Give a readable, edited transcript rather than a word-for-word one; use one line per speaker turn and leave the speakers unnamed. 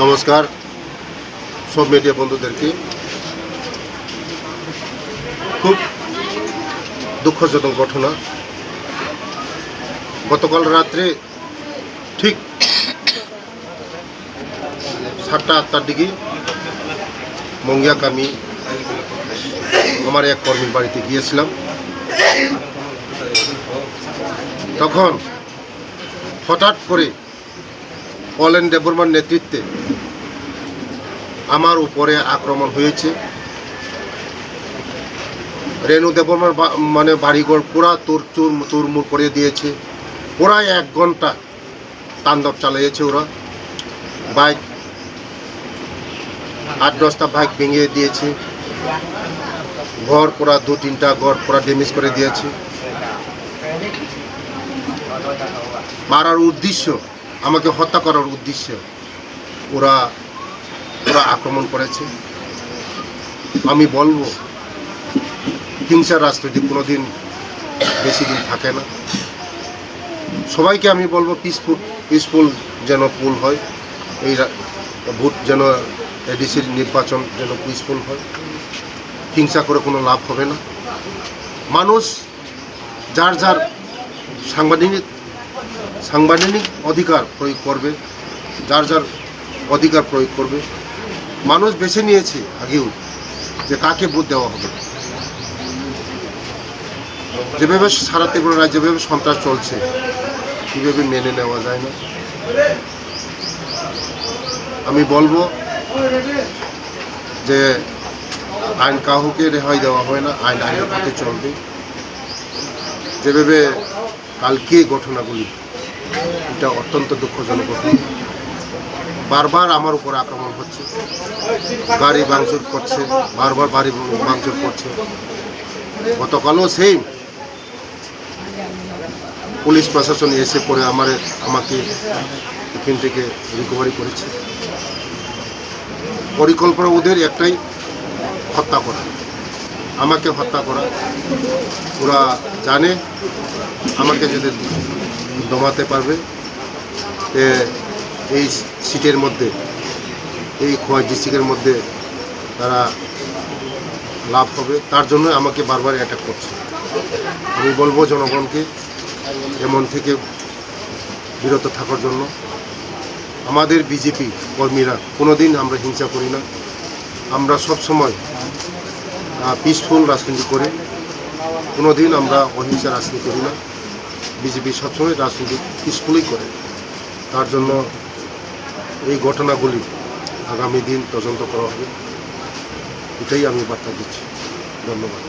নমস্কার সব মিডিয়া বন্ধুদেরকে। খুব দুঃখজনক ঘটনা। গতকাল রাত্রে ঠিক 7টা-8টার দিকে মঙ্গিয়াক আমি আমার এক কর্মীর বাড়িতে গিয়েছিলাম। তখন হঠাৎ করে পলেন দেববর্মার নেতৃত্বে আমার উপরে আক্রমণ হয়েছে। রেণু দেববর্মার বাড়িঘর পুরা তুরমুর করে দিয়েছে। প্রায় 1 ঘন্টা তাণ্ডব চালিয়েছে ওরা। বাইক 8-10টা বাইক ভেঙে দিয়েছে। ঘর পুরা 2-3টা ঘর পুরা ড্যামেজ করে দিয়েছে। মারার উদ্দেশ্য, আমাকে হত্যা করার উদ্দেশ্যে ওরা আক্রমণ করেছে। আমি বলবো হিংসার রাজনীতি কোনোদিন বেশি দিন থাকে না। সবাইকে আমি বলবো পিসফুল যেন পুল হয়, এই ভোট যেন এডিসির নির্বাচন যেন পিসফুল হয়। হিংসা করে কোনো লাভ হবে না। মানুষ যার যার সাংবিধানিক অধিকার প্রয়োগ করবে, যার যার অধিকার প্রয়োগ করবে। মানুষ বেছে নিয়েছে আগেও যে কাকে ভোট দেওয়া হবে। যেভাবে সারা ত্রিপুরা রাজ্যে যেভাবে সন্ত্রাস চলছে, কীভাবে মেনে নেওয়া যায় না। আমি বলবো যে আইন কাউকে রেহাই দেওয়া হয় না, আইন আইনের পথে চলবে। যেভাবে কালকে ঘটনাগুলি, এটা অত্যন্ত দুঃখজনক ঘটনা। বারবার আমার উপর আক্রমণ হচ্ছে, গাড়ি ভাঙচুর করছে, বারবার বাড়ি ভাঙচুর করছে। গতকালও সেই পুলিশ প্রশাসন এসে পড়ে আমাকে এখান থেকে রিকভারি করেছে। পরিকল্পনা ওদের একটাই, হত্যা করা, আমাকে হত্যা করা। ওরা জানে আমাকে যদি দমাতে পারবে এই সিটের মধ্যে, এই খোয়াই ডিস্ট্রিক্টের মধ্যে তারা লাভ হবে। তার জন্য আমাকে বারবার অ্যাটাক করছে। আমি বলবো জনগণকে এমন থেকে বিরত থাকার জন্য। আমাদের বিজেপি কর্মীরা কোনোদিন আমরা হিংসা করি না। আমরা সবসময় পিসফুল রাজনীতি করি, কোনোদিন আমরা অহিংসা রাজনীতি করি না। বিজেপি সবসময় রাজনীতি পিসফুলই করে। তার জন্য এই ঘটনাগুলি আগামী দিন তদন্ত করা হবে, এটাই আমি বার্তা দিচ্ছি। ধন্যবাদ।